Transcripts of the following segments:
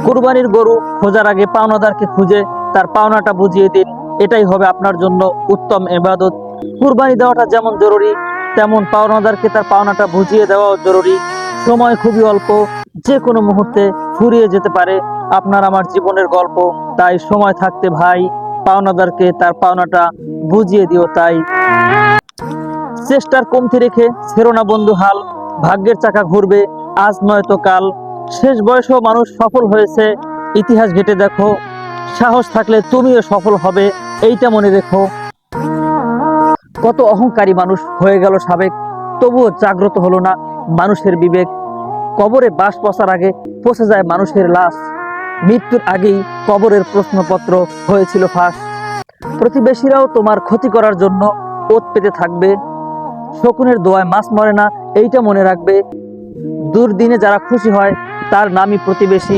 কুরবানির গরু খোঁজার আগে পাওনাদারকে খুঁজে তার পাওনাটা বুঝিয়ে দিন, এটাই হবে আপনার জন্য উত্তম ইবাদত। কুরবানি দেওয়াটা যেমন জরুরি, তেমন পাওনাদারকে তার পাওনাটা বুঝিয়ে দেওয়াও জরুরি। সময় খুবই অল্প, যে কোনো মুহূর্তে ফুরিয়ে যেতে পারে আপনার আমার জীবনের গল্প। তাই সময় থাকতে ভাই পাওনাদারকে তার পাওনাটা বুঝিয়ে দিও। তাই চেষ্টার কমতি রেখে ছেড়ো না বন্ধু হাল, ভাগ্যের চাকা ঘুরবে আজ নয়তো কাল। শেষ বয়সেও মানুষ সফল হয়েছে, ইতিহাস ঘেঁটে দেখো। সাহস থাকলে তুমিও সফল হবে, এইটা মনে রেখো। কত অহংকারী মানুষ হয়ে গেল সাবেক, তবুও জাগ্রত হলো না মানুষের বিবেক। কবরে বাস পচার আগে পচে যায় মানুষের লাশ, মৃত্যুর আগেই কবরের প্রশ্নপত্র হয়েছিল ফাঁস। প্রতিবেশীরাও তোমার ক্ষতি করার জন্য ওত পেতে থাকবে, শকুনের দোয়ায় মাছ মরে না, এইটা মনে রাখবে। দুর্দিনে যারা খুশি হয় তার নামই প্রতিবেশী,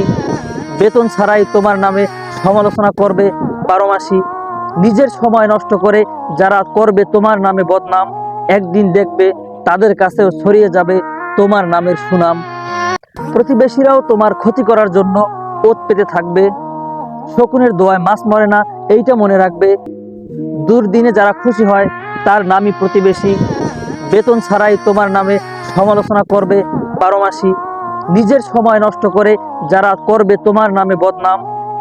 বেতন ছাড়াই তোমার নামে সমালোচনা করবে বারোমাসি। নিজের সময় নষ্ট করে যারা করবে তোমার নামে বদনাম, একদিন দেখবে তাদের কাছেও ছড়িয়ে যাবে তোমার নামের সুনাম। প্রতিবেশীরাও তোমার ক্ষতি করার জন্য ওত পেতে থাকবে, শকুনের দোয়ায় মাছ মরে না, এইটা মনে রাখবে। দুর্দিনে যারা খুশি হয় তার নামই প্রতিবেশী, বেতন ছাড়াই তোমার নামে সমালোচনা করবে বারোমাসি। নিজের সময় নষ্ট করে যারা করবে তোমার নামে বদনাম,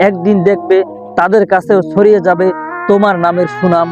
একদিন দেখবে তাদের কাছেও ছড়িয়ে যাবে তোমার নামের সুনাম।